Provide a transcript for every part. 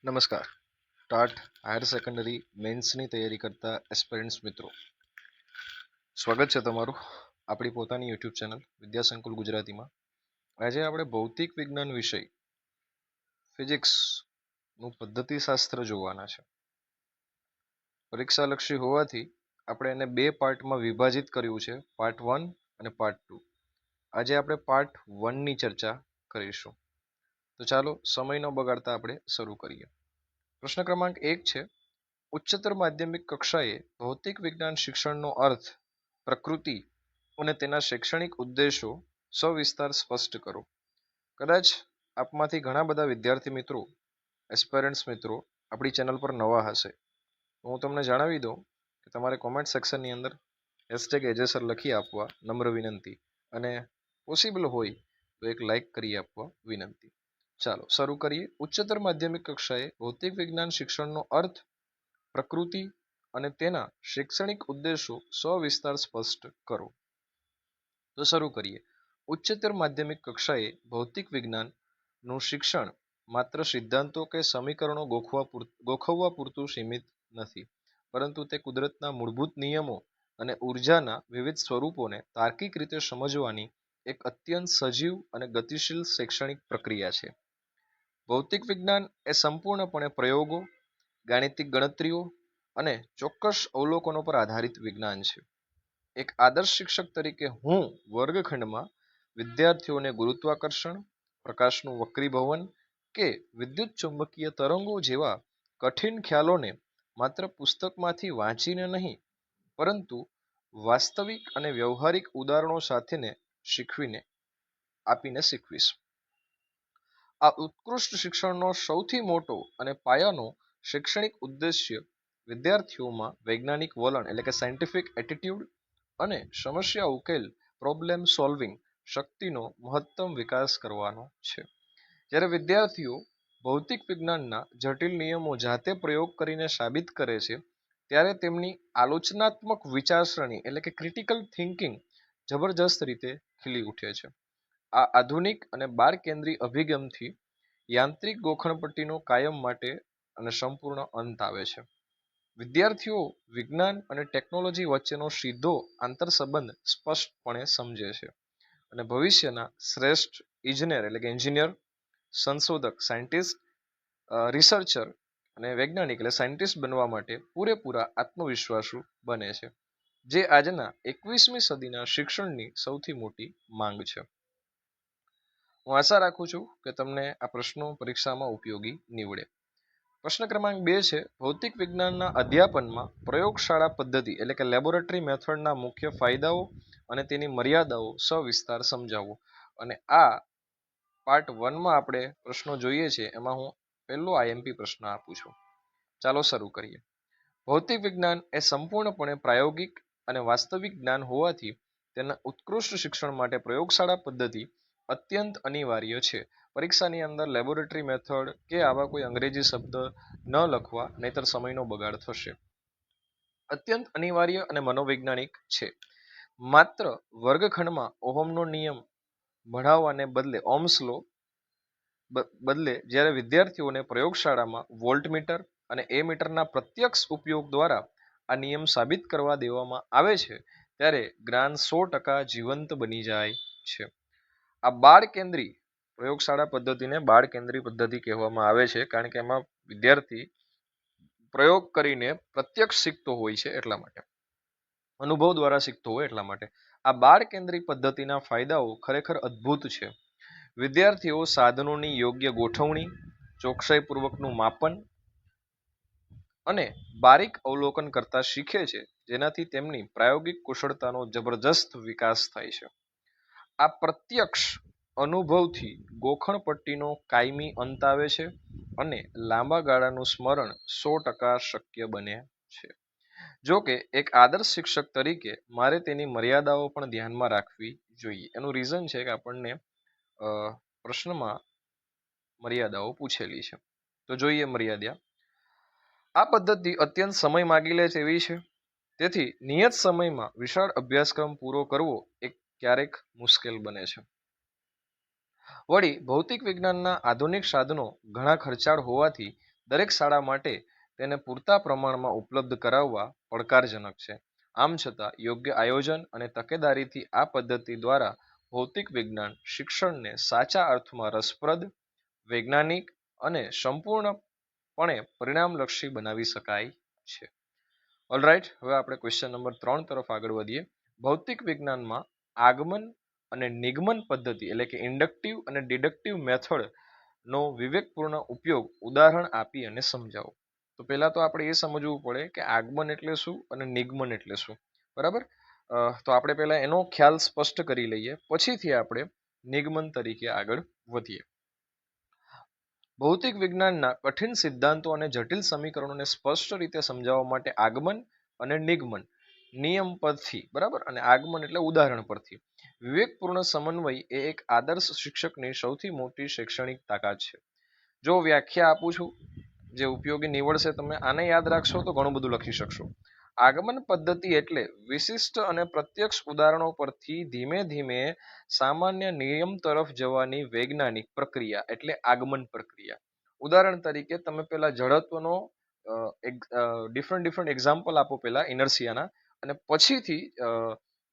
નમસ્કાર. TAT higher secondary મેન્સની તૈયારી કરતા એસ્પિરન્ટ્સ મિત્રો, સ્વાગત છે તમારું આપણી પોતાની યુટ્યુબ ચેનલ વિદ્યાસંકુલ ગુજરાતીમાં. આજે આપણે ભૌતિક વિજ્ઞાન વિષય ફિઝિક્સનું પદ્ધતિશાસ્ત્ર જોવાના છે. પરીક્ષાલક્ષી હોવાથી આપણે એને બે પાર્ટમાં વિભાજિત કર્યું છે, પાર્ટ 1 અને પાર્ટ 2. આજે આપણે પાર્ટ 1ની ચર્ચા કરીશું. તો ચાલો સમય ન બગાડતા આપણે શરૂ કરીએ. પ્રશ્ન ક્રમાંક 1 છે, ઉચ્ચતર માધ્યમિક કક્ષાએ ભૌતિક વિજ્ઞાન શિક્ષણનો અર્થ, પ્રકૃતિ અને તેના શૈક્ષણિક ઉદ્દેશો સવિસ્તાર સ્પષ્ટ કરો. કદાચ આપમાંથી ઘણા બધા વિદ્યાર્થી મિત્રો, એસ્પિરન્ટ્સ મિત્રો આપણી ચેનલ પર નવા હશે. હું તમને જણાવી દઉં કે તમારે કોમેન્ટ સેક્શનની અંદર #એજેસર લખી આપવા નમ્ર વિનંતી, અને પોસિબલ હોય તો એક લાઈક કરી આપવા વિનંતી. ચાલો શરૂ કરીએ. ઉચ્ચતર માધ્યમિક કક્ષાએ ભૌતિક વિજ્ઞાન શિક્ષણનો અર્થ, પ્રકૃતિ અને તેના શૈક્ષણિક ઉદ્દેશો સવિસ્તાર સ્પષ્ટ કરો. તો શરૂ કરીએ. ઉચ્ચતર માધ્યમિક કક્ષાએ ભૌતિક વિજ્ઞાનનું શિક્ષણ માત્ર સિદ્ધાંતો કે સમીકરણો ગોખવવા પૂરતું સીમિત નથી, પરંતુ તે કુદરતના મૂળભૂત નિયમો અને ઉર્જાના વિવિધ સ્વરૂપોને તાર્કિક રીતે સમજવાની એક અત્યંત સજીવ અને ગતિશીલ શૈક્ષણિક પ્રક્રિયા છે. ભૌતિક વિજ્ઞાન એ સંપૂર્ણપણે પ્રયોગો, ગાણિતિક ગણતરીઓ અને ચોક્કસ અવલોકનો પર આધારિત વિજ્ઞાન છે. એક આદર્શ શિક્ષક તરીકે હું વર્ગખંડમાં વિદ્યાર્થીઓને ગુરુત્વાકર્ષણ, પ્રકાશનું વક્રીભવન કે વિદ્યુત ચુંબકીય તરંગો જેવા કઠિન ખ્યાલોને માત્ર પુસ્તકમાંથી વાંચીને નહીં, પરંતુ વાસ્તવિક અને વ્યવહારિક ઉદાહરણો સાથે શીખવીશ. આ ઉત્કૃષ્ટ શિક્ષણનો સૌથી મોટો અને પાયાનો શૈક્ષણિક ઉદ્દેશ્ય વિદ્યાર્થીઓમાં વૈજ્ઞાનિક વલણ એટલે કે સાયન્ટિફિક એટીટ્યુડ અને સમસ્યા ઉકેલ પ્રોબ્લેમ સોલ્વિંગ શક્તિનો મહત્તમ વિકાસ કરવાનો છે. જ્યારે વિદ્યાર્થીઓ ભૌતિક વિજ્ઞાનના જટિલ નિયમો જાતે પ્રયોગ કરીને સાબિત કરે છે, ત્યારે તેમની આલોચનાત્મક વિચારસરણી એટલે કે ક્રિટિકલ થિંકિંગ જબરજસ્ત રીતે ખીલી ઉઠે છે. આ આધુનિક અને બાળ કેન્દ્રી અભિગમથી યાંત્રિક ગોખણપટ્ટીનો કાયમ માટે અને સંપૂર્ણ અંત આવે છે. વિદ્યાર્થીઓ વિજ્ઞાન અને ટેકનોલોજી વચ્ચેનો સીધો આંતરસંબંધ સ્પષ્ટપણે સમજે છે અને ભવિષ્યના શ્રેષ્ઠ ઇજનેર એટલે કે એન્જિનિયર, સંશોધક સાયન્ટિસ્ટ, રિસર્ચર અને વૈજ્ઞાનિક એટલે સાયન્ટિસ્ટ બનવા માટે પૂરેપૂરા આત્મવિશ્વાસુ બને છે, જે આજના 21મી સદીના શિક્ષણની સૌથી મોટી માંગ છે. હું આશા રાખું છું કે તમને આ પ્રશ્નો પરીક્ષામાં ઉપયોગી નીવડે. પ્રશ્ન ક્રમાંક 2 છે, ભૌતિક વિજ્ઞાનના અધ્યાપનમાં પ્રયોગશાળા પદ્ધતિ એટલે કે લેબોરેટરી મેથડના મુખ્ય ફાયદાઓ અને તેની મર્યાદાઓ સવિસ્તાર સમજાવો. અને આ પાર્ટ 1માં આપણે પ્રશ્નો જોઈએ છે, એમાં હું પહેલો આઈએમપી પ્રશ્ન આપું છું. ચાલો શરૂ કરીએ. ભૌતિક વિજ્ઞાન એ સંપૂર્ણપણે પ્રાયોગિક અને વાસ્તવિક જ્ઞાન હોવાથી તેના ઉત્કૃષ્ટ શિક્ષણ માટે પ્રયોગશાળા પદ્ધતિ અત્યંત અનિવાર્ય છે. પરીક્ષાની અંદર લેબોરેટરી મેથડ કે આવા કોઈ અંગ્રેજી શબ્દ ન લખવા, નહીતર સમયનો બગાડ થશે. અત્યંત અનિવાર્ય અને મનોવૈજ્ઞાનિક છે. માત્ર વર્ગખંડમાં ઓહમનો નિયમ ભણાવવાને બદલે જ્યારે વિદ્યાર્થીઓને પ્રયોગશાળામાં વોલ્ટમીટર અને એ મીટરના પ્રત્યક્ષ ઉપયોગ દ્વારા આ નિયમ સાબિત કરવા દેવામાં આવે છે, ત્યારે જ્ઞાન 100% જીવંત બની જાય છે. આ બાળ કેન્દ્રી પ્રયોગશાળા પદ્ધતિને બાળ કેન્દ્રી પદ્ધતિ કહેવામાં આવે છે, કારણ કે એમાં વિદ્યાર્થી પ્રયોગ કરીને પ્રત્યક્ષ શીખતો હોય છે, એટલા માટે અનુભવ દ્વારા શીખતો હોય એટલા માટે. આ બાળ કેન્દ્રી પદ્ધતિના ફાયદાઓ ખરેખર અદ્ભુત છે. વિદ્યાર્થીઓ સાધનોની યોગ્ય ગોઠવણી, ચોકસાઈપૂર્વકનું માપન અને બારીક અવલોકન કરતા શીખે છે, જેનાથી તેમની પ્રાયોગિક કુશળતાનો જબરજસ્ત વિકાસ થાય છે. આ પ્રત્યક્ષ અનુભવથી ગોખણપટ્ટીનો કાયમી અંત આવે છે અને લાંબા ગાળાનું સ્મરણ 100% શક્ય બને છે. જો કે એક આદર્શ શિક્ષક તરીકે મારે તેની મર્યાદાઓ પણ ધ્યાનમાં રાખવી જોઈએ. એનું રીઝન છે કે આપણને પ્રશ્નમાં મર્યાદાઓ પૂછેલી છે, તો જોઈએ મર્યાદા. આ પદ્ધતિ અત્યંત સમય માગી લે તેવી છે, તેથી નિયત સમયમાં વિશાળ અભ્યાસક્રમ પૂરો કરવો એક ક્યારેક મુશ્કેલ બને છે. વળી ભૌતિક વિજ્ઞાનના આધુનિક સાધનો ઘણા ખર્ચાળ હોવાથી દરેક શાળા માટે તેને પૂરતા પ્રમાણમાં ઉપલબ્ધ કરાવવા પડકારજનક છે. આમ છતાં યોગ્ય આયોજન અને તકેદારીથી આ પદ્ધતિ દ્વારા ભૌતિક વિજ્ઞાન શિક્ષણને સાચા અર્થમાં રસપ્રદ, વૈજ્ઞાનિક અને સંપૂર્ણપણે પરિણામલક્ષી બનાવી શકાય છે. ઓલરાઈટ, હવે આપણે ક્વેશ્ચન નંબર 3 તરફ આગળ વધીએ. ભૌતિક વિજ્ઞાનમાં આગમન અને નિગમન પદ્ધતિ એટલે કે ઇન્ડક્ટિવ અને ડિડક્ટિવ મેથડ નો વિવેકપૂર્ણ ઉપયોગ ઉદાહરણ આપી અને સમજાવો. તો પહેલા તો આપણે એ સમજવું પડે કે આગમન એટલે શું અને નિગમન એટલે શું. બરાબર, તો આપણે પહેલા એનો ખ્યાલ સ્પષ્ટ કરી લઈએ, પછીથી આપણે નિગમન તરીકે આગળ વધીએ. ભૌતિક વિજ્ઞાનના કઠિન સિદ્ધાંતો અને જટિલ સમીકરણોને સ્પષ્ટ રીતે સમજાવવા માટે આગમન અને નિગમન નિયમ પરથી, બરાબર, અને આગમન એટલે ઉદાહરણ પરથી વિવેકપૂર્ણ સમન્વય એ એક આદર્શ શિક્ષકની સૌથી મોટી શૈક્ષણિક તાકાત છે. જો વ્યાખ્યા આપું છું જે ઉપયોગી નીવડશે, તમે આને યાદ રાખશો તો ઘણું બધું લખી શકશો. આગમન પદ્ધતિ એટલે વિશિષ્ટ અને પ્રત્યક્ષ ઉદાહરણો પરથી ધીમે ધીમે સામાન્ય નિયમ તરફ જવાની વૈજ્ઞાનિક પ્રક્રિયા એટલે આગમન પ્રક્રિયા. ઉદાહરણ તરીકે તમે પેલા જડત્વનો ડિફરન્ટ એક્ઝામ્પલ આપો પેલા ઇનર્શિયાના, અને પછીથી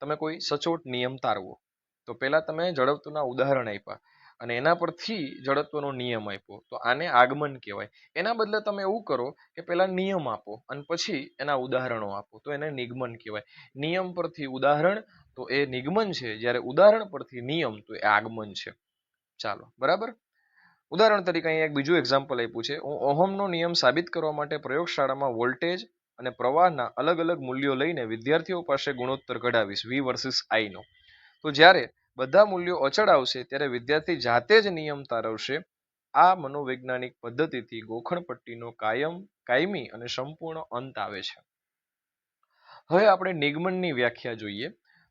તમે કોઈ સચોટ નિયમ તારવો. તો પેલા તમે જડત્વના ઉદાહરણ આપ્યા અને એના પરથી જડત્વનો નિયમ આપ્યો, તો આને આગમન કહેવાય. એના બદલે તમે એવું કરો કે પેલા નિયમ આપો અને પછી એના ઉદાહરણો આપો, તો એને નિગમન કહેવાય. નિયમ પરથી ઉદાહરણ તો એ નિગમન છે, જ્યારે ઉદાહરણ પરથી નિયમ તો એ આગમન છે. ચાલો, બરાબર. ઉદાહરણ તરીકે અહીંયા એક બીજું એક્ઝામ્પલ આપ્યું છે. હું ઓહમનો નિયમ સાબિત કરવા માટે પ્રયોગશાળામાં વોલ્ટેજ અને પ્રવાહના અલગ અલગ મૂલ્યો લઈને વિદ્યાર્થીઓ પાસે ગુણોત્તર કઢાવીશ V વર્સિસ I નો. તો જ્યારે બધા મૂલ્યો અચળ આવશે ત્યારે વિદ્યાર્થી જાતે જ નિયમ તારવશે. આ મનોવૈજ્ઞાનિક પદ્ધતિથી ગોખણપટ્ટીનો કાયમી અને સંપૂર્ણ અંત આવે છે. હવે આપણે નિગમનની વ્યાખ્યા જોઈએ.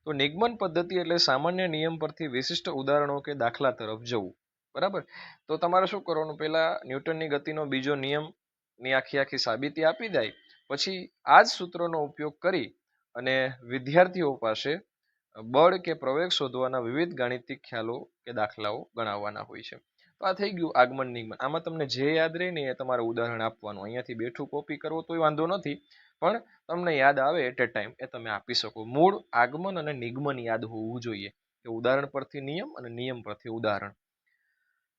તો નિગમન પદ્ધતિ એટલે સામાન્ય નિયમ પરથી વિશિષ્ટ ઉદાહરણો કે દાખલા તરફ જવું. બરાબર, તો તમારે શું કરવાનું, પહેલા ન્યૂટનની ગતિનો બીજો નિયમની આખી સાબિતી આપી જાય, પછી આ જ સૂત્રનો ઉપયોગ કરી અને વિદ્યાર્થીઓ પાસે બળ કે પ્રવેગ શોધવાના વિવિધ ગાણિતિક ખ્યાલો કે દાખલાઓ ગણાવવાના હોય છે. તો આ થઈ ગયું આગમન નિગમન. આમાં તમને જે યાદ રહે ને એ તમારે ઉદાહરણ આપવાનું. અહીંયાથી બેઠું કોપી કરવો તોય વાંધો નથી, પણ તમને યાદ આવે એટ એ ટાઈમ એ તમે આપી શકો. મૂળ આગમન અને નિગમન યાદ હોવું જોઈએ, કે ઉદાહરણ પરથી નિયમ અને નિયમ પરથી ઉદાહરણ.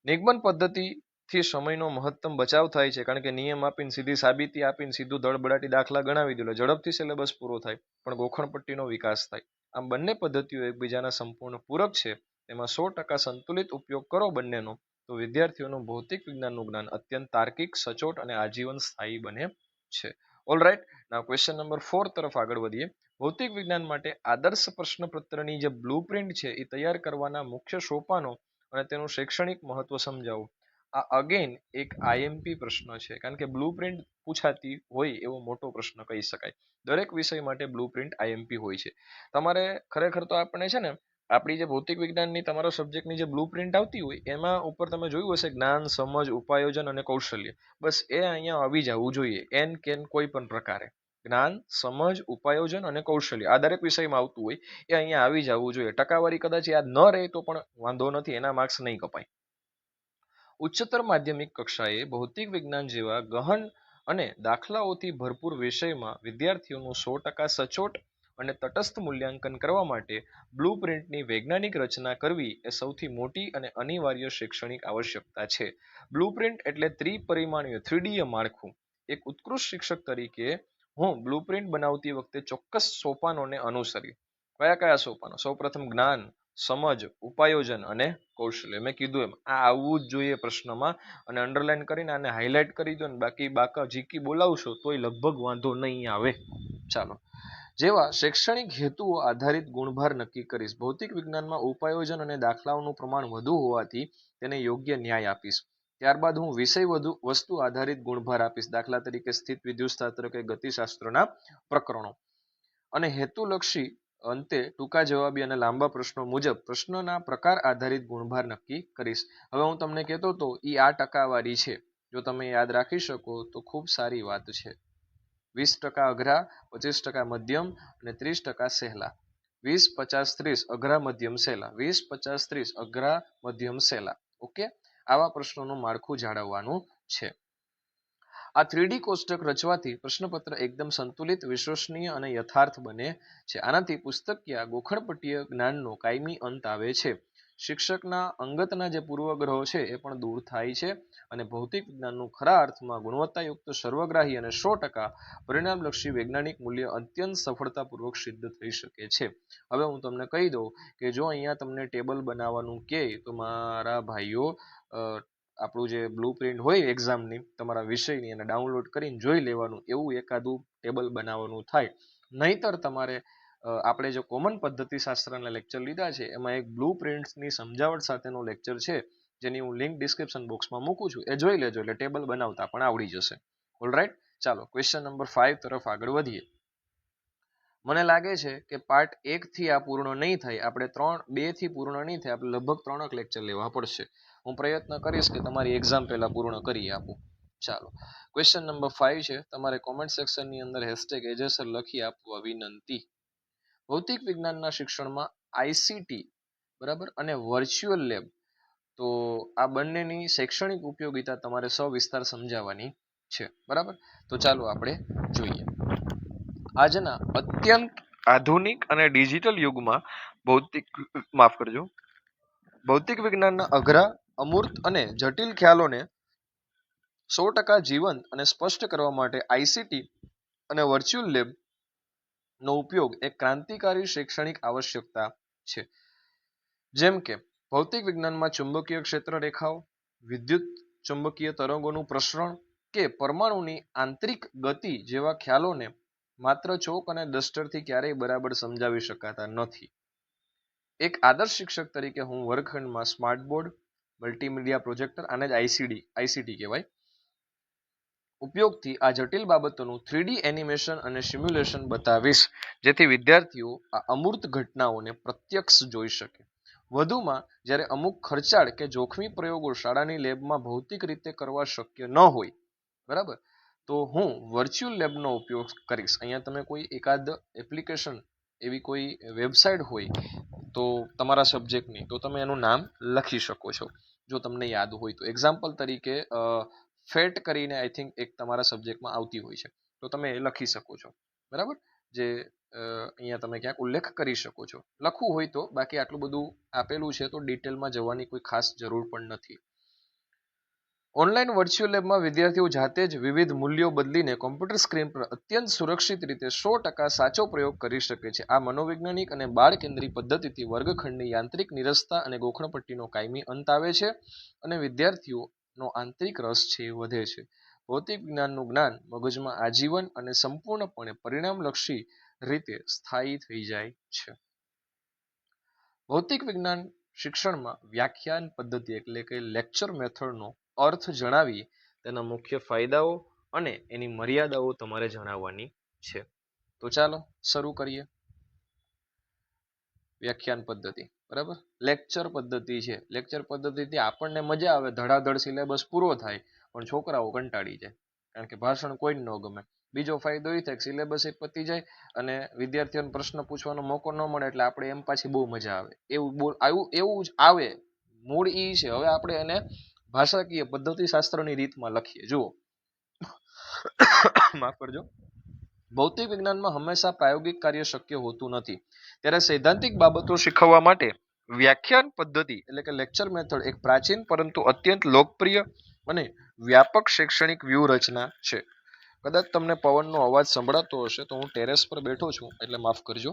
નિગમન પદ્ધતિથી સમયનો મહત્તમ બચાવ થાય છે, કારણ કે નિયમ આપીને સીધી સાબિતી આપીને સીધું ધડબડાટી દાખલા ગણાવી દો એટલે ઝડપથી સિલેબસ પૂરો થાય, પણ ગોખણપટ્ટીનો વિકાસ થાય. આમ બંને પદ્ધતિઓ એકબીજાના સંપૂર્ણ પૂરક છે. તેમાં 100% સંતુલિત ઉપયોગ કરો બંનેનો, તો વિદ્યાર્થીઓનું ભૌતિક વિજ્ઞાનનું જ્ઞાન અત્યંત તાર્કિક, સચોટ અને આજીવન સ્થાયી બને છે. ઓલરાઈટ, નાઉ ક્વેશ્ચન નંબર 4 તરફ આગળ વધીએ. ભૌતિક વિજ્ઞાન માટે આદર્શ પ્રશ્નપત્રની જે બ્લુપ્રિન્ટ છે એ તૈયાર કરવાના મુખ્ય સોપાનો અને તેનું શૈક્ષણિક મહત્વ સમજાવો. આ અગેન એક આઈએમપી પ્રશ્ન છે, કારણ કે બ્લુપ્રિન્ટ પૂછાતી હોય એવો મોટો પ્રશ્ન કહી શકાય. દરેક વિષય માટે બ્લુપ્રિન્ટ આઈએમપી હોય છે. તમારે ખરેખર તો આપણે છે ને આપણી જે ભૌતિક વિજ્ઞાનની તમારો સબ્જેક્ટની જે બ્લુપ્રિન્ટ આવતી હોય એમાં ઉપર તમે જોયું હશે જ્ઞાન, સમજ, ઉપાયોજન અને કૌશલ્ય. બસ એ અહીંયા આવી જવું જોઈએ, એન કેન કોઈ પણ પ્રકારે. જ્ઞાન, સમજ, ઉપાયોજન અને કૌશલ્ય આ દરેક વિષયમાં આવતું હોય એ અહીંયા આવી જવું જોઈએ. ટકાવારી કદાચ યાદ ન રહે તો પણ વાંધો નથી, એના માર્ક્સ નહીં કપાય. ઉચ્ચતર માધ્યમિક કક્ષાએ ભૌતિક વિજ્ઞાન જેવા ગહન અને દાખલાઓથી ભરપૂર વિષયમાં વિદ્યાર્થીઓનું 100% સચોટ અને તટસ્થ મૂલ્યાંકન કરવા માટે બ્લુપ્રિન્ટની વૈજ્ઞાનિક રચના કરવી એ સૌથી મોટી અને અનિવાર્ય શૈક્ષણિક આવશ્યકતા છે. બ્લુપ્રિન્ટ એટલે ત્રિપરિમાણીય 3D માળખું. એક ઉત્કૃષ્ટ શિક્ષક તરીકે હું બ્લુપ્રિન્ટ બનાવતી વખતે ચોક્કસ સોપાનોને અનુસરી. કયા સોપાનો? સૌપ્રથમ જ્ઞાન, સમજ, ઉપાયોજન અને કૌશલ્ય. મેં કીધું એમ આ આવવું જ જોઈએ પ્રશ્નમાં, અને અંડરલાઈન કરીને આને હાઇલાઇટ કરી દો ને, બાકી બાકા જીકી બોલાવશો તોય લગભગ વાંધો નહીં આવે. ચાલો, જેવા શૈક્ષણિક હેતુઓ આધારિત ગુણભાર નક્કી કરીશ. ભૌતિક વિજ્ઞાનમાં ઉપાયોજન અને દાખલાઓનું પ્રમાણ વધુ હોવાથી તેને યોગ્ય ન્યાય આપીશ. ત્યારબાદ હું વિષય વસ્તુ આધારિત ગુણભાર આપીશ, દાખલા તરીકે સ્થિત વિદ્યુતશાસ્ત્ર કે ગતિશાસ્ત્રના પ્રકરણો. અને હેતુલક્ષી અંતે ટૂંકા જવાબી અને લાંબા પ્રશ્નો મુજબ પ્રશ્નના પ્રકાર આધારિત ગુણભાર નક્કી કરીશ. હવે હું તમને કહેતો તો આ ટકાવારી છે, જો તમે યાદ રાખી શકો તો ખૂબ સારી વાત છે. 20% અઘરા, 25% મધ્યમ અને 30% સહેલા. 20-50-30 અઘરા, મધ્યમ, સહેલા. 20-50-30 અઘરા, મધ્યમ, સહેલા. ઓકે, આવા પ્રશ્નોનું માળખું જાળવવાનું છે. આ 3D કોષ્ટક રચવાથી પ્રશ્નપત્ર એકદમ સંતુલિત, વિશ્વસનીય અને યથાર્થ બને છે. આનાથી પુસ્તકીય ગોખણપટ્ટીય જ્ઞાનનો કાયમી અંત આવે છે. શિક્ષકના અંગતના જે પૂર્વગ્રહો છે એ પણ દૂર થાય છે અને ભૌતિક વિજ્ઞાનનું ખરા અર્થમાં ગુણવત્તાયુક્ત, સર્વગ્રાહી અને 100% પરિણામલક્ષી વૈજ્ઞાનિક મૂલ્ય અત્યંત સફળતાપૂર્વક સિદ્ધ થઈ શકે છે. હવે હું તમને કહી દઉં કે જો અહીંયા તમને ટેબલ બનાવવાનું કહે તો મારા ભાઈઓ આપણું જે બ્લુ પ્રિન્ટ હોય એક્ઝામની તમારા વિષયની એને ડાઉનલોડ કરીને જોઈ લેવાનું, એવું એકાદું ટેબલ બનાવવાનું થાય. નહીતર તમારે આપણે જે કોમન પદ્ધતિશાસ્ત્રના લેક્ચર લીધા છે એમાં એક બ્લુ પ્રિન્ટ્સની સમજાવટ સાથેનો લેક્ચર છે જેની હું લિંક ડિસ્ક્રિપ્શન બોક્સમાં મૂકું છું, એ જોઈ લેજો એટલે ટેબલ બનાવતા પણ આવડી જશે. ઓલરાઈટ, ચાલો ક્વેશ્ચન નંબર 5 તરફ આગળ વધીએ. મને લાગે છે કે પાર્ટ 1 થી આ પૂર્ણ નહીં થાય, આપણે 2 થી પૂર્ણ નહીં થાય, આપણે લગભગ 3 લેક્ચર લેવા પડશે. હું પ્રયત્ન કરીશ કે તમારી એક્ઝામ પહેલા પૂર્ણ કરી આપું. ચાલો, ક્વેશ્ચન નંબર 5 છે. તમારે કોમેન્ટ સેક્શનની અંદર #એજેસર લખી આપવા વિનંતી. ભૌતિક વિજ્ઞાનના શિક્ષણમાં આઈસીટી બરાબર અને વર્ચ્યુઅલ લેબ, તો આ બંનેની શૈક્ષણિક ઉપયોગિતા તમારે સવિસ્તાર સમજાવવાની છે. બરાબર, તો ચાલો આપણે જોઈએ. આજના અત્યંત આધુનિક અને ડિજિટલ યુગમાં ભૌતિક વિજ્ઞાનના અઘરા, અમૂર્ત અને જટિલ ખ્યાલોને 100% જીવંત અને સ્પષ્ટ કરવા માટે આઈસીટી અને વર્ચ્યુઅલ લેબ નો ઉપયોગ એક ક્રાંતિકારી શૈક્ષણિક આવશ્યકતા છે. જેમ કે ભૌતિક વિજ્ઞાનમાં ચુંબકીય ક્ષેત્ર રેખાઓ, વિદ્યુત ચુંબકીય તરંગોનું પ્રસરણ કે પરમાણુની આંતરિક ગતિ જેવા ખ્યાલોને માત્ર ચોક અને ડસ્ટરથી ક્યારેય બરાબર સમજાવી શકાતા નથી. એક આદર્શ શિક્ષક તરીકે હું વર્ગખંડમાં સ્માર્ટ બોર્ડ, મલ્ટીમીડિયા પ્રોજેક્ટર, આને જ આઈસીટી કહેવાય, ઉપયોગથી આ જટિલ બાબતોનું 3D એનિમેશન અને સિમ્યુલેશન બતાવીશ, જેથી વિદ્યાર્થીઓ આ અમૂર્ત ઘટનાઓને પ્રત્યક્ષ જોઈ શકે. વધુમાં જ્યારે અમુક ખર્ચાળ કે જોખમી પ્રયોગો શાળાની લેબમાં ભૌતિક રીતે કરવા શક્ય ન હોય, બરાબર, તો હું વર્ચ્યુઅલ લેબનો ઉપયોગ કરીશ. અહીંયા તમે કોઈ એકાદ એપ્લિકેશન, એવી કોઈ વેબસાઇટ હોય તો તમારા સબ્જેક્ટની, તો તમે એનું નામ લખી શકો છો જો તમને યાદ હોય તો. એક્ઝામ્પલ તરીકે ફેટ કરીને આઈ થિંક એક તમારા સબ્જેક્ટમાં આવતી હોય છે, તો તમે એ લખી શકો છો. બરાબર, જે અહીંયા તમે ક્યાંક ઉલ્લેખ કરી શકો છો, લખવું હોય તો. બાકી આટલું બધું આપેલું છે તો ડિટેલમાં જવાની કોઈ ખાસ જરૂર પણ નથી. ઓનલાઈન વર્ચ્યુઅલ લેબમાં વિદ્યાર્થીઓ જાતે જ વિવિધ મૂલ્યો બદલીને કોમ્પ્યુટર સ્ક્રીન પર અત્યંત સુરક્ષિત રીતે 100% સાચો પ્રયોગ કરી શકે છે. આ મનોવૈજ્ઞાનિક અને બાળ કેન્દ્રી પદ્ધતિથી વર્ગખંડની યાંત્રિક નિરસતા અને ગોખણપટ્ટીનો કાયમી અંત આવે છે અને વિદ્યાર્થીઓનો આંતરિક રસ છે એ વધે છે. ભૌતિક વિજ્ઞાનનું જ્ઞાન મગજમાં આજીવન અને સંપૂર્ણપણે પરિણામલક્ષી રીતે સ્થાયી થઈ જાય છે. ભૌતિક વિજ્ઞાન શિક્ષણમાં વ્યાખ્યાન પદ્ધતિ એટલે કે લેક્ચર મેથડનો અર્થ જણાવી તેના મુખ્ય ફાયદાઓ અને એની મર્યાદાઓ તમારે જણાવવાની છે. તો ચાલો શરૂ કરીએ. વ્યાખ્યાન પદ્ધતિ, બરાબર, લેક્ચર પદ્ધતિ છે. લેક્ચર પદ્ધતિથી આપણને મજા આવે, ધડાધડ સિલેબસ પૂરો થાય, પણ છોકરાઓ કંટાળી જાય, કારણ કે ભાષણ કોઈ ન ગમે. બીજો ફાયદો એ થાય કે સિલેબસ એક પતી જાય અને વિદ્યાર્થીઓને પ્રશ્ન પૂછવાનો મોકો ન મળે, એટલે આપણે એમ પાછી બહુ મજા આવે. એવું જ આવે. મૂળ ઈ છે. હવે આપણે એને ભાષાકીય પદ્ધતિશાસ્ત્રની રીતમાં લખીએ. જુઓ, માફ કરજો. ભૌતિક વિજ્ઞાનમાં હંમેશા પ્રાયોગિક કાર્ય શક્ય હોતું નથી, ત્યારે સૈદ્ધાંતિક બાબતો શીખવવા માટે વ્યાખ્યાન પદ્ધતિ એટલે કે લેક્ચર મેથડ એક પ્રાચીન પરંતુ અત્યંત લોકપ્રિય અને વ્યાપક શૈક્ષણિક વ્યૂહરચના છે. કદાચ તમને પવનનો અવાજ સંભળાતો હશે, તો હું ટેરેસ પર બેઠો છું એટલે માફ કરજો.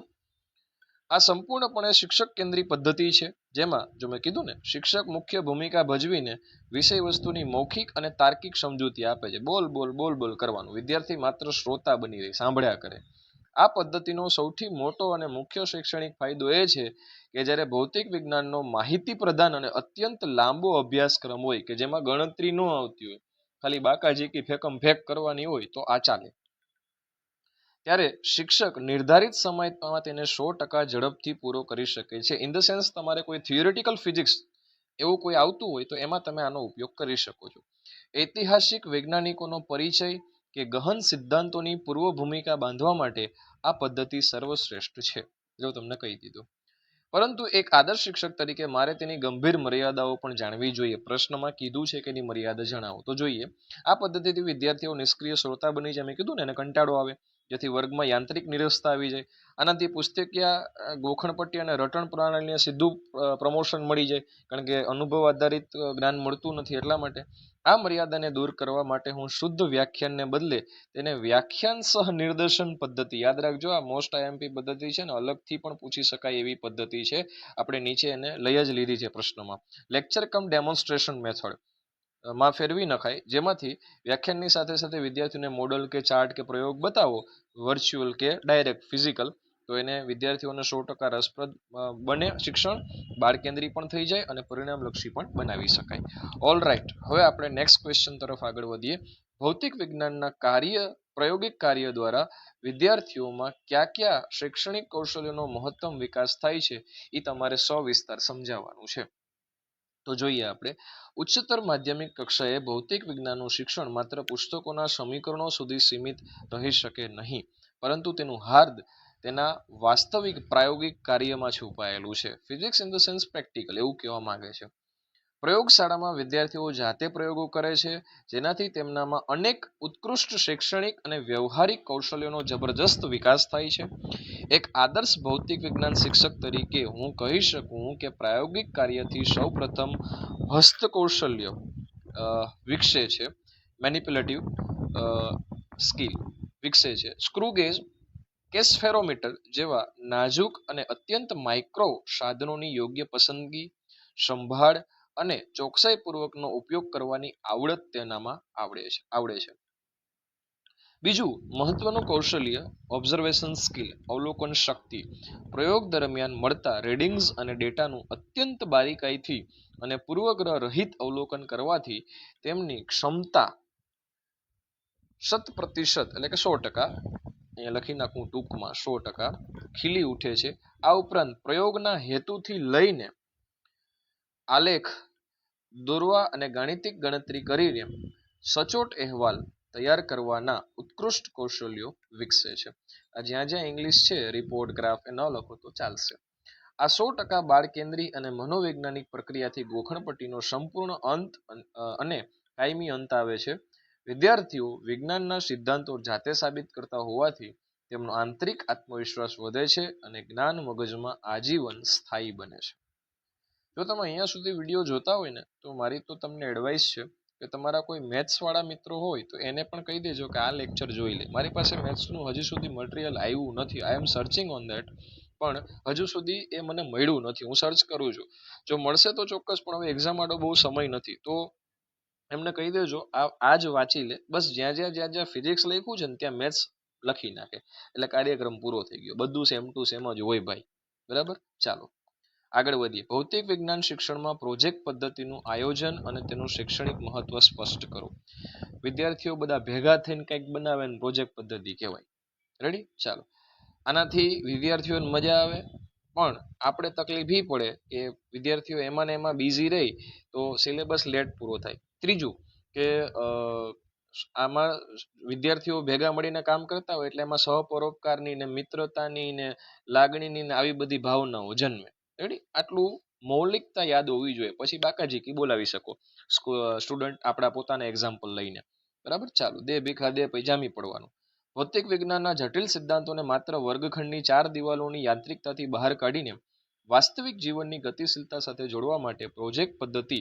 આ સંપૂર્ણપણે શિક્ષક કેન્દ્રી પદ્ધતિ છે, જેમાં જો મેં કીધું ને, શિક્ષક મુખ્ય ભૂમિકા ભજવીને વિષય વસ્તુની મૌખિક અને તાર્કિક સમજૂતી આપે છે. બોલ બોલ બોલ બોલ કરવાનું, વિદ્યાર્થી માત્ર શ્રોતા બની રહે, સાંભળ્યા કરે. આ પદ્ધતિનો સૌથી મોટો અને મુખ્ય શૈક્ષણિક ફાયદો એ છે કે જ્યારે ભૌતિક વિજ્ઞાનનો માહિતી પ્રધાન અને અત્યંત લાંબો અભ્યાસક્રમ હોય કે જેમાં ગણતરી ન આવતી હોય, ખાલી બાકાજીકી ફેકમ ફેક કરવાની હોય, તો આ ચાલે. ત્યારે શિક્ષક નિર્ધારિત સમયમાં તેને 100% ઝડપથી પૂરો કરી શકે છે. ઇન ધ સેન્સ, તમારે કોઈ થિયોરિટિકલ ફિઝિક્સ એવું કોઈ આવતું હોય તો એમાં તમે આનો ઉપયોગ કરી શકો છો. ઐતિહાસિક વૈજ્ઞાનિકોનો પરિચય કે ગહન સિદ્ધાંતોની પૂર્વ ભૂમિકા બાંધવા માટે આ પદ્ધતિ સર્વશ્રેષ્ઠ છે. જો તમને કહી દીધું. પરંતુ એક આદર્શ શિક્ષક તરીકે મારે તેની ગંભીર મર્યાદાઓ પણ જાણવી જોઈએ. પ્રશ્નમાં કીધું છે કે એની મર્યાદા જણાવો, તો જોઈએ. આ પદ્ધતિથી વિદ્યાર્થીઓ નિષ્ક્રિય શ્રોતા બની જાય. મેં કીધું ને, એને કંટાળો આવે, જેથી વર્ગમાં યાંત્રિક નિરસતા આવી જાય. આનાથી પુસ્તકીય ગોખણપટ્ટી અને રટણ પ્રણાલીને સીધું પ્રમોશન મળી જાય, કારણ કે અનુભવ આધારિત જ્ઞાન મળતું નથી. એટલા માટે આ મર્યાદાને દૂર કરવા માટે હું શુદ્ધ વ્યાખ્યાનને બદલે તેને વ્યાખ્યાન સહ નિર્દેશન પદ્ધતિ, યાદ રાખજો, આ મોસ્ટ આઈએમપી પદ્ધતિ છે ને, અલગથી પણ પૂછી શકાય એવી પદ્ધતિ છે. આપણે નીચે એને લઈ જ લીધી છે પ્રશ્નમાં. લેક્ચર કમ ડેમોન્સ્ટ્રેશન મેથડ માં ફેરવી નખાય, જેમાંથી વ્યાખ્યાનની સાથે સાથે વિદ્યાર્થીઓને મોડલ કે ચાર્ટ કે પ્રયોગ બતાવો, વર્ચ્યુઅલ કે ડાયરેક્ટ ફિઝિકલ, તો એને વિદ્યાર્થીઓને 100% રસપ્રદ બને શિક્ષણ, બાળકેન્દ્રી પણ થઈ જાય અને પરિણામલક્ષી પણ બનાવી શકાય. ઓલ રાઈટ, હવે આપણે નેક્સ્ટ ક્વેશ્ચન તરફ આગળ વધીએ. ભૌતિક વિજ્ઞાનના પ્રાયોગિક કાર્ય દ્વારા વિદ્યાર્થીઓમાં કયા કયા શૈક્ષણિક કૌશલ્યોનો મહત્તમ વિકાસ થાય છે એ તમારે સવિસ્તાર સમજાવવાનું છે. તો જોઈએ આપણે. ઉચ્ચતર માધ્યમિક કક્ષાએ ભૌતિક વિજ્ઞાનનું શિક્ષણ માત્ર પુસ્તકોના સમીકરણો સુધી સીમિત રહી શકે નહીં, પરંતુ તેનું હાર્દ તેના વાસ્તવિક પ્રાયોગિક કાર્યમાં છુપાયેલું છે. Physics in the sense practical, એવું કહેવા માંગે છે. પ્રયોગશાળામાં વિદ્યાર્થીઓ જાતે પ્રયોગો કરે છે, જેનાથી તેમનામાં અનેક ઉત્કૃષ્ટ શૈક્ષણિક અને વ્યવહારિક કૌશલ્યોનો જબરજસ્ત વિકાસ થાય છે. એક આદર્શ ભૌતિક વિજ્ઞાન શિક્ષક તરીકે હું કહી શકું કે પ્રાયોગિક કાર્યથી સૌપ્રથમ હસ્તકૌશલ્ય વિકસે છે, મેનિપ્યુલેટિવ સ્કિલ વિકસે છે. સ્ક્રુગેજ કે સ્ફેરોમીટર જેવા નાજુક અને અત્યંત માઇક્રો સાધનોની યોગ્ય પસંદગી, સંભાળ અને ચોકસાઈપૂર્વકનો ઉપયોગ કરવાની આવડત તેનામાં આવડે છે. બીજું મહત્વનું કૌશલ્ય ઓબ્ઝર્વેશન સ્કિલ, અવલોકન શક્તિ. પ્રયોગ દરમિયાન મળતા રીડિંગ્સ અને ડેટાનું અત્યંત બારીકાઈથી અને પૂર્વગ્રહ રહિત અવલોકન કરવાથી તેમની ક્ષમતા 100% એટલે કે 100%, અહીંયા લખી નાખું ટૂંકમાં 100% ખીલી ઉઠે છે. આ ઉપરાંત પ્રયોગના હેતુથી લઈને આલેખ દોરવા અને ગાણિતિક ગણતરી કરીને સચોટ અહેવાલ તૈયાર કરવાના ઉત્કૃષ્ટ કૌશલ્યો વિકસે છે. આ જ્યાં જ્યાં ઇંગ્લિશ છે, રિપોર્ટ, ગ્રાફ એ ન લખો તો ચાલશે. આ 100% બાળકેન્દ્રી અને મનોવૈજ્ઞાનિક પ્રક્રિયાથી ગોખણપટ્ટીનો સંપૂર્ણ અંત અને કાયમી અંત આવે છે. વિદ્યાર્થીઓ વિજ્ઞાનના સિદ્ધાંતો જાતે સાબિત કરતા હોવાથી તેમનો આંતરિક આત્મવિશ્વાસ વધે છે અને જ્ઞાન મગજમાં આજીવન સ્થાયી બને છે. જો તમે અહીંયા સુધી વિડીયો જોતા હોય ને, તો મારી તો તમને એડવાઇસ છે કે તમારા કોઈ મેથ્સ વાળા મિત્રો હોય તો એને પણ કહી દેજો કે આ લેક્ચર જોઈ લે. મારી પાસે મેથ્સનું હજી સુધી મટીરિયલ આવ્યું નથી. આઈ એમ સર્ચિંગ ઓન દેટ, પણ હજુ સુધી એ મને મળ્યું નથી. હું સર્ચ કરું છું. જો મળશે તો ચોક્કસ, પણ હવે એક્ઝામ માટે બહુ સમય નથી. તો એમને કહી દેજો આ જ વાંચી લે. બસ જ્યાં જ્યાં ફિઝિક્સ લખ્યું છે ને ત્યાં મેથ્સ લખી નાખે, એટલે કાર્યક્રમ પૂરો થઈ ગયો. બધું સેમ ટુ સેમ જ હોય ભાઈ. બરાબર, ચાલો આગળ વધીએ. ભૌતિક વિજ્ઞાન શિક્ષણમાં પ્રોજેક્ટ પદ્ધતિનું આયોજન અને તેનું શૈક્ષણિક મહત્વ સ્પષ્ટ કરો. વિદ્યાર્થીઓ બધા ભેગા થઈને કંઈક બનાવે ને પ્રોજેક્ટ પદ્ધતિ કહેવાય. રેડી, ચાલો. આનાથી વિદ્યાર્થીઓને મજા આવે, પણ આપણે તકલીફ એ પડે કે વિદ્યાર્થીઓ એમાં ને એમાં બિઝી રહી તો સિલેબસ લેટ પૂરો થાય. ત્રીજું કે આમાં વિદ્યાર્થીઓ ભેગા મળીને કામ કરતા હોય એટલે એમાં સહપરોપકારની ને મિત્રતાની ને લાગણીની ને આવી બધી ભાવનાઓ જન્મે. રેડી, આટલું મૌલિકતા યાદ હોવી જોઈએ. પછી બાકાજીકી બોલાવી શકો સ્ટુડન્ટ આપણા પોતાના એક્ઝામ્પલ લઈને. બરાબર, ચાલો. દે ભીખા દે પૈજામી પડવાનું. ભૌતિક વિજ્ઞાનના જટિલ સિદ્ધાંતોને માત્ર વર્ગખંડની 4 દિવાલોની યાંત્રિકતાથી બહાર કાઢીને વાસ્તવિક જીવનની ગતિશીલતા સાથે જોડવા માટે પ્રોજેક્ટ પદ્ધતિ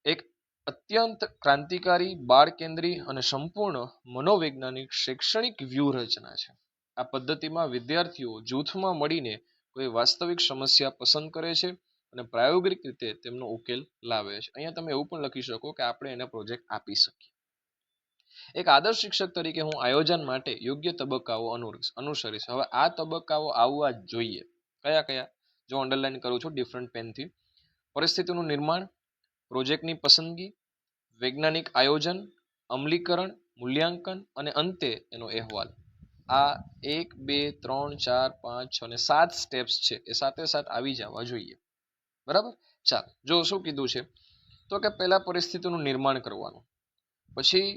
એક અત્યંત ક્રાંતિકારી, બાળકેન્દ્રી અને સંપૂર્ણ મનોવૈજ્ઞાનિક શૈક્ષણિક વ્યૂહરચના છે. આ પદ્ધતિમાં વિદ્યાર્થીઓ જૂથમાં મળીને કોઈ વાસ્તવિક સમસ્યા પસંદ કરે છે અને પ્રાયોગિક રીતે તેમનો ઉકેલ લાવે છે. અહીંયા તમે એવું પણ લખી શકો કે આપણે એને પ્રોજેક્ટ આપી શકીએ. એક આદર્શ શિક્ષક તરીકે હું આયોજન માટે યોગ્ય તબક્કાઓ અનુસરીશ. હવે આ તબક્કાઓ આવવા જ જોઈએ. કયા કયા? જો અંડરલાઈન કરું છું ડિફરન્ટ પેનથી. પરિસ્થિતિનું નિર્માણ, પ્રોજેક્ટની પસંદગી, વૈજ્ઞાનિક આયોજન, અમલીકરણ, મૂલ્યાંકન અને અંતે એનો અહેવાલ. આ 1 2 3 4 5 6 અને 7 સ્ટેપ્સ છે, એ સાથે સાથ આવી જવા જોઈએ. બરાબર, ચાલો. જો શું કીધું છે તો કે પહેલા પરિસ્થિતિનું નિર્માણ કરવાનું, પછી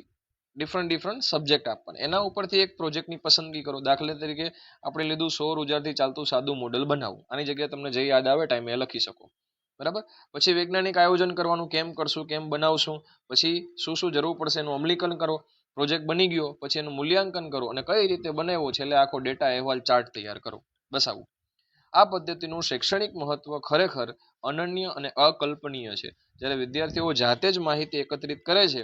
ડિફરન્ટ સબ્જેક્ટ આપવાના, એના ઉપરથી એક પ્રોજેક્ટની પસંદગી કરો. દાખલા તરીકે આપણે લીધું સૌર ઉર્જાથી ચાલતું સાદું મોડલ બનાવવું. આની જગ્યાએ તમને જે યાદ આવે ટાઈમે એ લખી શકો. બરાબર. પછી વૈજ્ઞાનિક આયોજન કરવાનું, કેમ કરશું, કેમ બનાવશું, પછી શું શું જરૂર પડશે એનું અમલીકરણ કરો. પ્રોજેક્ટ બની ગયો પછી એનું મૂલ્યાંકન કરો અને કઈ રીતે બનાવ્યો છે એટલે આખો ડેટા અહેવાલ ચાર્ટ તૈયાર કરો. બસ આવું. આ પદ્ધતિનું શૈક્ષણિક મહત્વ ખરેખર અનન્ય અને અકલ્પનીય છે. જ્યારે વિદ્યાર્થીઓ જાતે જ માહિતી એકત્રિત કરે છે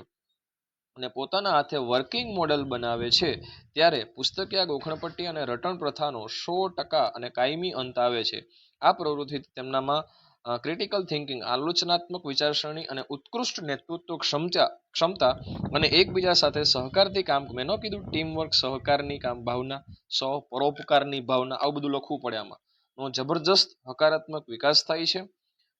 અને પોતાના હાથે વર્કિંગ મોડેલ બનાવે છે ત્યારે પુસ્તકીય ગોખણપટ્ટી અને રટણ પ્રથાનો 100% અને કાયમી અંત આવે છે. આ પ્રવૃત્તિ તેમનામાં ક્રિટિકલ થિંકિંગ, આલોચનાત્મક વિચારસરણી અને ઉત્કૃષ્ટ નેતૃત્વ ક્ષમતા અને એકબીજા સાથે સહકારથી કામ, મેં ન કીધું ટીમવર્ક, સહકારની કામ ભાવના, પરોપકારની ભાવના, આવું બધું લખવું પડે આમાં, નો જબરજસ્ત હકારાત્મક વિકાસ થાય છે.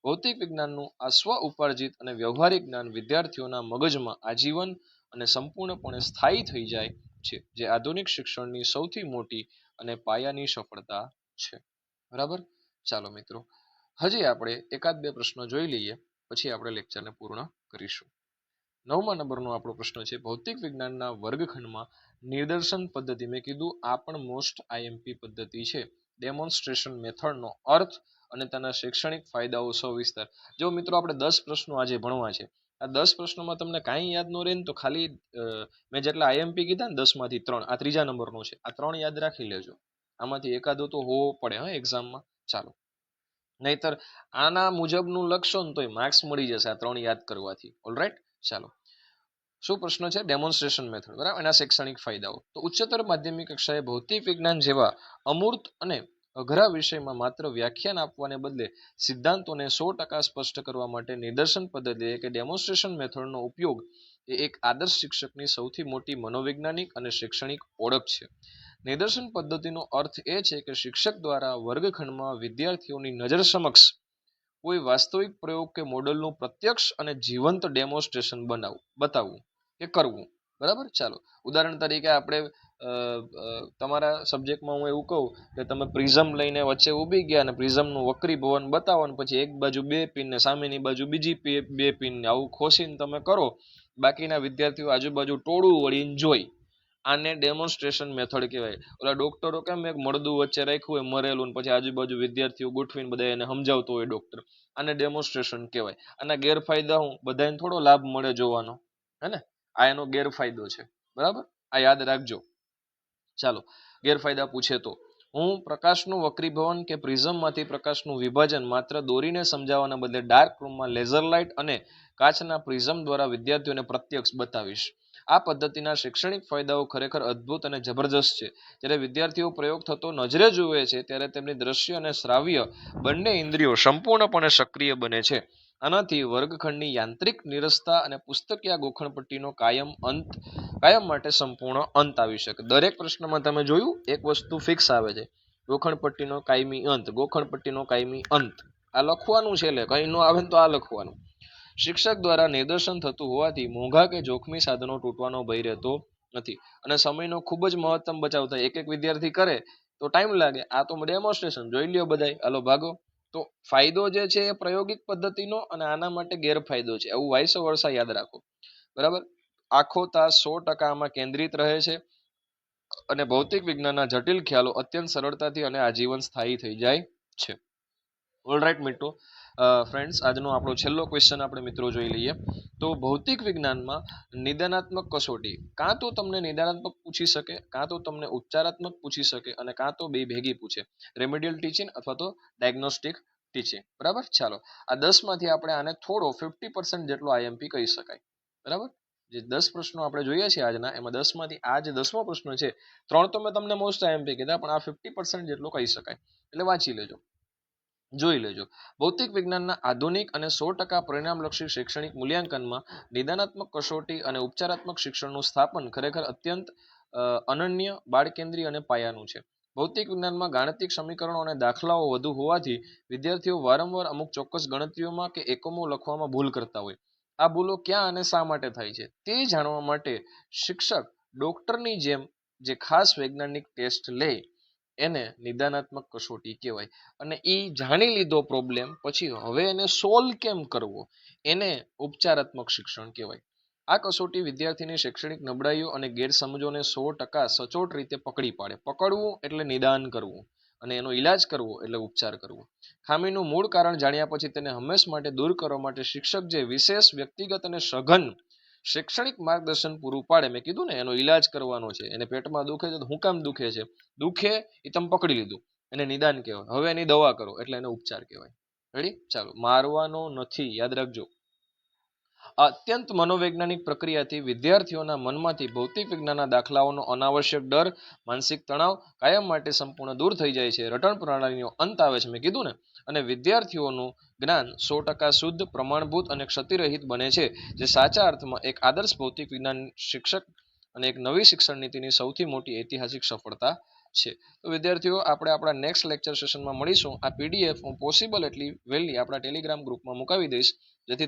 ભૌતિક વિજ્ઞાનનું આ સ્વ ઉપાર્જિત અને વ્યવહારિક જ્ઞાન વિદ્યાર્થીઓના મગજમાં આજીવન અને સંપૂર્ણપણે સ્થાયી થઈ જાય છે, જે આધુનિક શિક્ષણની સૌથી મોટી અને પાયાની સફળતા છે. બરાબર. ચાલો મિત્રો, હજી આપણે એકાદ બે પ્રશ્નો જોઈ લઈએ પછી આપણે લેક્ચરને પૂર્ણ કરીશું. 9મા નંબરનો આપણો પ્રશ્ન છે, ભૌતિક વિજ્ઞાનના વર્ગખંડમાં નિદર્શન પદ્ધતિ. મેં કીધું આ પણ મોસ્ટ આઈએમપી પદ્ધતિ છે. ડેમોન્સ્ટ્રેશન મેથડનો અર્થ અને તેના શૈક્ષણિક ફાયદાઓ સવિસ્તાર. જો મિત્રો આપણે 10 પ્રશ્નો આજે ભણવા છે. આ 10 પ્રશ્નોમાં તમને કાંઈ યાદ ન રહે ને તો ખાલી મેં જેટલા આઈએમપી કીધા ને 10 માંથી 3, આ ત્રીજા નંબરનો છે, આ 3 યાદ રાખી લેજો. આમાંથી એકાદો તો હોવો પડે હા એક્ઝામમાં. ચાલો, નહીતર આના મુજબનું લખશો ને તોય માર્ક્સ મળી જશે આ 3 યાદ કરવાથી. ઓલરાઈટ. ચાલો, શું પ્રશ્ન છે? Demonstration method. બરાબર. એના શૈક્ષણિક ફાયદાઓ. તો ઉચ્ચતર માધ્યમિક કક્ષાએ ભૌતિક વિજ્ઞાન જેવા અમૂર્ત અને અઘરા વિષયમાં માત્ર વ્યાખ્યાન આપવાને બદલે સિદ્ધાંતોને 100% સ્પષ્ટ કરવા માટે નિદર્શન પદ્ધતિ કે ડેમોન્સ્ટ્રેશન મેથડનો ઉપયોગ એ એક આદર્શ શિક્ષકની સૌથી મોટી મનોવૈજ્ઞાનિક અને શૈક્ષણિક ઓળખ છે. નિદર્શન પદ્ધતિનો અર્થ એ છે કે શિક્ષક દ્વારા વર્ગખંડમાં વિદ્યાર્થીઓની નજર સમક્ષ કોઈ વાસ્તવિક પ્રયોગ કે મોડલનું પ્રત્યક્ષ અને જીવંત ડેમોન્સ્ટ્રેશન બતાવવું કે કરવું. બરાબર. ચાલો, ઉદાહરણ તરીકે આપણે તમારા સબ્જેક્ટમાં હું એવું કહું કે તમે પ્રિઝમ લઈને વચ્ચે ઊભી ગયા અને પ્રિઝમનું વક્રીભવન બતાવો ને પછી એક બાજુ 2 પિન ને સામેની બાજુ બીજી 2 પિન ને આવું ખોસીને તમે કરો, બાકીના વિદ્યાર્થીઓ આજુબાજુ ટોળું વળીને જોઈ. આને ડેમોન્સ્ટ્રેશન મેથડ કહેવાય. ઓલા ડોક્ટરો કેમ એક મળદું વચ્ચે રાખ્યું હોય મરેલું ને પછી આજુબાજુ વિદ્યાર્થીઓ ગોઠવીને બધા એને સમજાવતો હોય ડોક્ટર, આને ડેમોન્સ્ટ્રેશન કહેવાય. આના ગેરફાયદા હું બધાને થોડો લાભ મળે જોવાનો, હે ને? આ એનો ગેરફાયદો છે. બરાબર, આ યાદ રાખજો. ચાલો, ગેરફાયદા પૂછે તો હું પ્રકાશનું વક્રીભવન કે પ્રિઝમમાંથી પ્રકાશનું વિભાજન માત્ર દોરીને સમજાવવાના બદલે ડાર્ક રૂમમાં લેઝર લાઇટ અને કાચના પ્રિઝમ દ્વારા વિદ્યાર્થીઓને પ્રત્યક્ષ બતાવીશ. આ પદ્ધતિના શૈક્ષણિક ફાયદાઓ ખરેખર અદ્ભુત અને જબરજસ્ત છે. જ્યારે વિદ્યાર્થીઓ પ્રયોગ થતો નજરે જુએ છે ત્યારે તેમની દ્રશ્ય અને શ્રાવ્ય બંને ઇન્દ્રિયો સંપૂર્ણપણે સક્રિય બને છે. આનાથી વર્ગખંડની યાંત્રિક નિરસતા અને પુસ્તકીય ગોખણપટ્ટીનો કાયમ માટે સંપૂર્ણ અંત આવી શકે. દરેક પ્રશ્નમાં તમે જોયું એક વસ્તુ ફિક્સ આવે છે, ગોખણપટ્ટીનો કાયમી અંત, ગોખણપટ્ટીનો કાયમી અંત. આ લખવાનું છે, એટલે કઈ ન આવે તો આ લખવાનું. શિક્ષક દ્વારા નિદર્શન થતું હોવાથી મોંઘા કે જોખમી સાધનો તૂટવાનો ભય રહેતો નથી અને સમયનો ખૂબ જ મહત્તમ બચાવ થાય. એક વિદ્યાર્થી કરે તો ટાઈમ લાગે. આ તો ડેમોન્સ્ટ્રેશન જોઈ લ્યો બધાય. હાલો ભાગો. તો ફાયદો જે છે એ પ્રયોગિક પદ્ધતિનો અને આના માટે ગેરફાયદો છે, એવું વાઇસ વર્ષા યાદ રાખો. બરાબર. આખો તાસ 100% આમાં કેન્દ્રિત રહે છે અને ભૌતિક વિજ્ઞાનના જટિલ ખ્યાલો અત્યંત સરળતાથી અને આજીવન સ્થાયી થઈ જાય છે. ઓલરાઈટ મિત્રો, ફ્રેન્ડ્સ, આજનો આપણો છેલ્લો ક્વેશ્ચન આપણે મિત્રો જોઈ લઈએ. તો ભૌતિક વિજ્ઞાનમાં નિદાનાત્મક કસોટી કાં તો તમને નિદાનાત્મક પૂછી શકે, કાં તો તમને ઉપચારાત્મક પૂછી શકે અને કાં તો બે ભેગી પૂછે, રેમેડિયલ ટીચિંગ અથવા તો ડાયગ્નોસ્ટિક ટીચિંગ. બરાબર. ચાલો, આ 10 માંથી આપણે આને થોડો 50% જેટલો આઈએમપી કહી શકાય. બરાબર. જે 10 પ્રશ્નો આપણે જોઈએ છીએ આજના, એમાં 10 માંથી આ જે 10મો પ્રશ્ન છે, 3 તો મેં તમને મોસ્ટ આઈએમપી કીધા, પણ આ 50% જેટલો કહી શકાય. એટલે વાંચી લેજો, જોઈ લેજો. ભૌતિક વિજ્ઞાનના આધુનિક અને 100% પરિણામલક્ષી શૈક્ષણિક મૂલ્યાંકનમાં નિદાનાત્મક કસોટી અને ઉપચારાત્મક શિક્ષણનું સ્થાપન ખરેખર અત્યંત અનન્ય, બાળકેન્દ્રી અને પાયાનું છે. ભૌતિક વિજ્ઞાનમાં ગાણિતિક સમીકરણો અને દાખલાઓ વધુ હોવાથી વિદ્યાર્થીઓ વારંવાર અમુક ચોક્કસ ગણતરીઓમાં કે એકમો લખવામાં ભૂલ કરતા હોય. આ ભૂલો ક્યાં અને શા માટે થાય છે તે જાણવા માટે શિક્ષક ડોક્ટરની જેમ જે ખાસ વૈજ્ઞાનિક ટેસ્ટ લે એને નિદાનાત્મક કસોટી કહેવાય. અને એ જાણી લીધો પ્રોબ્લેમ પછી હવે એને સોલ્વ કેમ કરવો એને ઉપચારાત્મક શિક્ષણ કહેવાય. આ કસોટી વિદ્યાર્થીની શૈક્ષણિક નબળાઈઓ અને ગેરસમજોને 100% સચોટ રીતે પકડી પાડે. પકડવું એટલે નિદાન કરવું અને એનો ઈલાજ કરવો એટલે ઉપચાર કરવો. ખામીનું મૂળ કારણ જાણ્યા પછી તેને હંમેશ માટે દૂર કરવા માટે શિક્ષક જે વિશેષ વ્યક્તિગત અને સઘન શૈક્ષણિક માર્ગદર્શન પૂરું પાડે, મેં કીધું ને એનો ઈલાજ કરવાનો છે. એને પેટમાં દુખે છે તો હું કામ દુખે છે, દુખે એ તમે પકડી લીધું, એને નિદાન કહેવાય. હવે એની દવા કરો એટલે એને ઉપચાર કહેવાય. રેડી? ચાલો, મારવાનો નથી, યાદ રાખજો. અત્યંત મનોવૈજ્ઞાનિક પ્રક્રિયાથી વિદ્યાર્થીઓના મનમાંથી ભૌતિક વિજ્ઞાનના દાખલાઓનો અનાવશ્યક ડર, માનસિક તણાવ કાયમ માટે સંપૂર્ણ દૂર થઈ જાય છે. રટણ પ્રણાલીનો અંત આવે છે, મેં કીધું ને, અને વિદ્યાર્થીઓનું જ્ઞાન 100% શુદ્ધ, પ્રમાણભૂત અને ક્ષતિરહિત બને છે, જે સાચા અર્થમાં એક આદર્શ ભૌતિક વિજ્ઞાન શિક્ષક અને એક નવી શિક્ષણ નીતિની સૌથી મોટી ઐતિહાસિક સફળતા છે. તો વિદ્યાર્થીઓ, આપણે આપણા નેક્સ્ટ લેક્ચર સેશનમાં મળીશું. આ પીડીએફ હું પોસિબલ એટલી વહેલી આપણા ટેલિગ્રામ ગ્રુપમાં મુકાવી દઈશ, જેથી